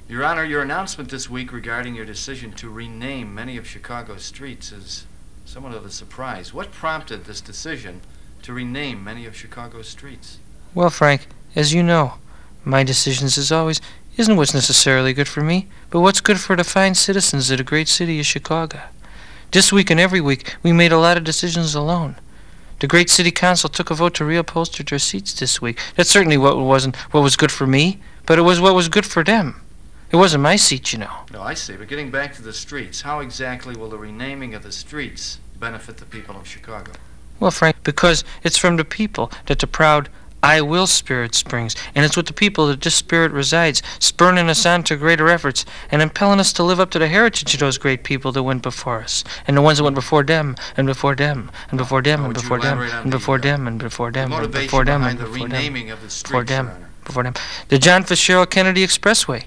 Your Honor, your announcement this week regarding your decision to rename many of Chicago's streets is somewhat of a surprise. What prompted this decision to rename many of Chicago's streets? Well, Frank, as you know, my decisions, as always, isn't what's necessarily good for me, but what's good for the fine citizens of the great city of Chicago. This week and every week, we made a lot of decisions alone. The great city council took a vote to reupholster their seats this week. That's certainly wasn't what was good for me, but it was what was good for them. It wasn't my seat, you know. No, I see. But getting back to the streets, how exactly will the renaming of the streets benefit the people of Chicago? Well, Frank, because it's from the people that the proud I will spirit springs, and it's with the people that this spirit resides, spurning us on to greater efforts and impelling us to live up to the heritage of those great people that went before us, and the ones that went before them, and before them, and before them, and before them, and before them, and before them, and before them, and before them, before them. The John Fitzgerald Kennedy Expressway.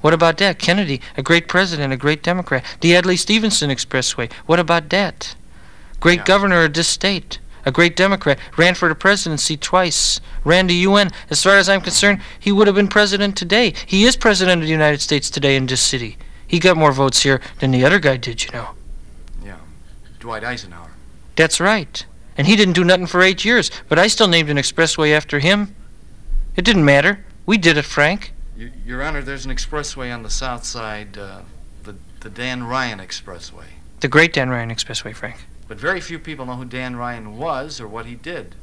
What about that? Kennedy, a great president, a great Democrat. The Adlai Stevenson Expressway. What about that? Great governor of this state, a great Democrat, ran for the presidency twice, ran the UN. As far as I'm concerned, he would have been president today. He is president of the United States today in this city. He got more votes here than the other guy did, you know. Yeah, Dwight Eisenhower. That's right. And he didn't do nothing for 8 years, but I still named an expressway after him. It didn't matter. We did it, Frank. Your Honor, there's an expressway on the south side, the Dan Ryan Expressway. The great Dan Ryan Expressway, Frank. But very few people know who Dan Ryan was or what he did.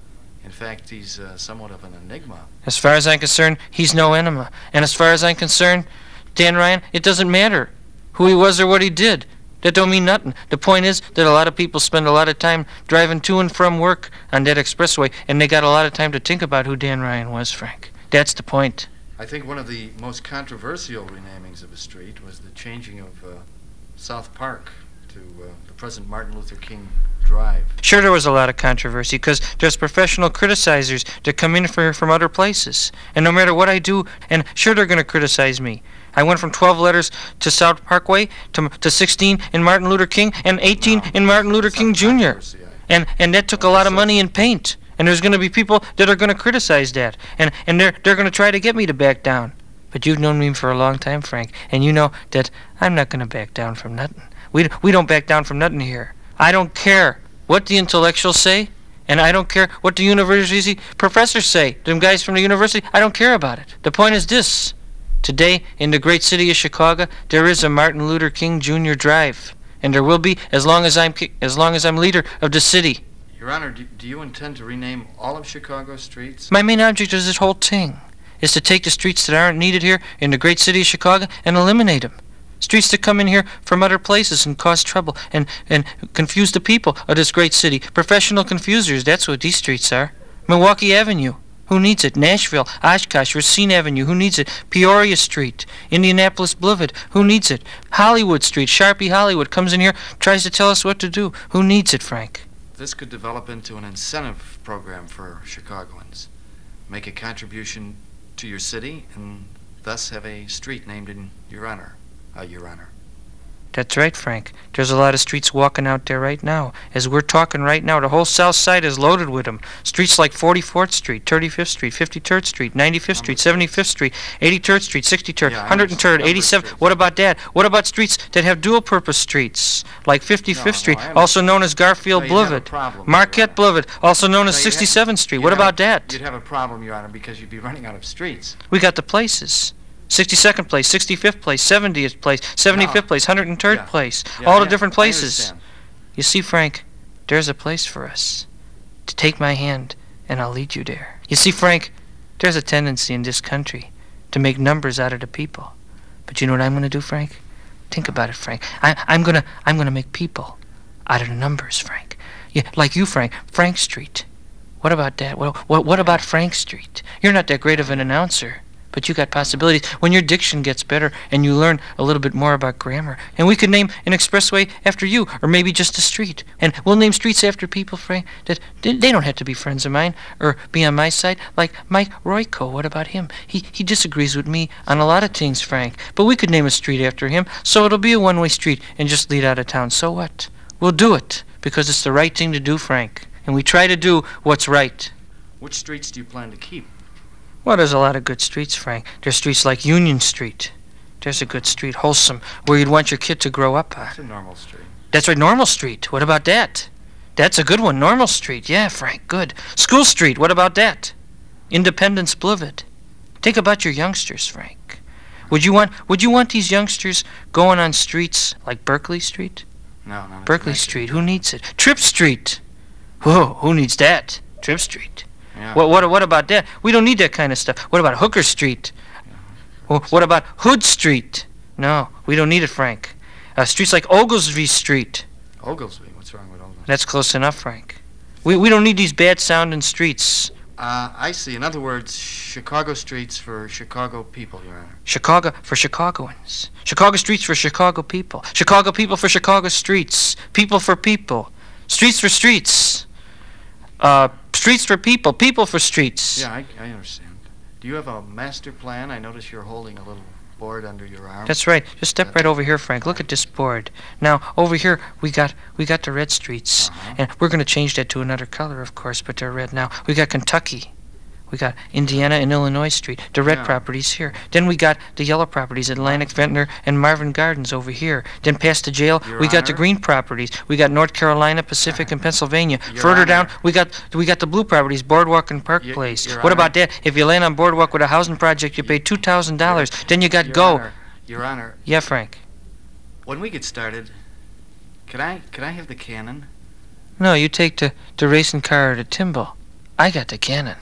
In fact, he's somewhat of an enigma. As far as I'm concerned, he's no enema. And as far as I'm concerned, Dan Ryan, it doesn't matter who he was or what he did. That don't mean nothing. The point is that a lot of people spend a lot of time driving to and from work on that expressway, and they got a lot of time to think about who Dan Ryan was, Frank. That's the point. I think one of the most controversial renamings of a street was the changing of South Park to the present Martin Luther King Drive. Sure, there was a lot of controversy because there's professional criticizers that come in from other places. And no matter what I do, and sure they're going to criticize me. I went from 12 letters to South Parkway to 16 in Martin Luther King and 18 in Martin Luther King Jr. And that took a lot of money and paint. And there's going to be people that are going to criticize that. And they're going to try to get me to back down. But you've known me for a long time, Frank, and you know that I'm not going to back down from nothing. We don't back down from nothing here. I don't care what the intellectuals say, and I don't care what the university professors say. Them guys from the university, I don't care about it. The point is this. Today, in the great city of Chicago, there is a Martin Luther King Jr. Drive. And there will be as long as I'm leader of the city. Your Honor, do you intend to rename all of Chicago's streets? My main object is this whole thing, is to take the streets that aren't needed here in the great city of Chicago and eliminate them. Streets that come in here from other places and cause trouble and confuse the people of this great city. Professional confusers, that's what these streets are. Milwaukee Avenue, who needs it? Nashville, Oshkosh, Racine Avenue, who needs it? Peoria Street, Indianapolis Boulevard, who needs it? Hollywood Street, Sharpie Hollywood comes in here, tries to tell us what to do. Who needs it, Frank? This could develop into an incentive program for Chicagoans. Make a contribution to your city and thus have a street named in your honor. Your Honor. That's right, Frank. There's a lot of streets walking out there right now. As we're talking right now, the whole south side is loaded with them. Streets like 44th Street, 35th Street, 53rd Street, 95th Street, 75th Street, 83rd Street, 63rd, 103rd, 87th. What about that? What about streets that have dual-purpose streets, like 55th Street, also known as Garfield Boulevard, Marquette Boulevard, also known as 67th Street. What about that? You'd have a problem, Your Honor, because you'd be running out of streets. We got the places. 62nd place, 65th place, 70th place, 75th place, 103rd place, all the different places. You see, Frank, there's a place for us. To take my hand, and I'll lead you there. You see, Frank, there's a tendency in this country to make numbers out of the people. But you know what I'm going to do, Frank? Think about it, Frank. I'm gonna make people out of the numbers, Frank. Yeah, like you, Frank. Frank Street. What about that? What about Frank Street? You're not that great of an announcer. But you got possibilities when your diction gets better and you learn a little bit more about grammar. And we could name an expressway after you, or maybe just a street. And we'll name streets after people, Frank, that they don't have to be friends of mine or be on my side. Like Mike Royko, what about him? He disagrees with me on a lot of things, Frank. But we could name a street after him, so it'll be a one-way street and just lead out of town. So what? We'll do it, because it's the right thing to do, Frank. And we try to do what's right. Which streets do you plan to keep? Well, there's a lot of good streets, Frank. There's streets like Union Street. There's a good street, wholesome, where you'd want your kid to grow up on. It's a normal street. That's right, Normal Street. What about that? That's a good one, Normal Street. Yeah, Frank, good. School Street, what about that? Independence Boulevard. Think about your youngsters, Frank. Would you want these youngsters going on streets like Berkeley Street? No, no. Berkeley Street, who needs it? Tripp Street. Whoa, who needs that? Tripp Street. Yeah. What about that? We don't need that kind of stuff. What about Hooker Street? What about Hood Street? No, we don't need it, Frank. Streets like Oglesby Street. Oglesby? What's wrong with Oglesby? That's close enough, Frank. We don't need these bad-sounding streets. I see. In other words, Chicago streets for Chicago people, Your Honor. Chicago for Chicagoans. Chicago streets for Chicago people. Chicago people for Chicago streets. People for people. Streets for streets. Streets for people. People for streets. Yeah, I understand. Do you have a master plan? I notice you're holding a little board under your arm. That's right. Just step right over here, Frank. Look at this board. Now, over here, we got the red streets. And we're going to change that to another color, of course, but they're red now. We got Kentucky. We got Indiana and Illinois Street. The red properties here. Then we got the yellow properties, Atlantic, Ventnor, and Marvin Gardens over here. Then past the jail, we got the green properties. We got North Carolina, Pacific, and Pennsylvania. Further down, we got the blue properties, Boardwalk and Park Place. What about that? If you land on Boardwalk with a housing project, you pay $2,000. Then you got Go. Your Honor. Yeah, Frank. When we get started, could I have the cannon? No, you take the racing car or the Timbo. I got the cannon.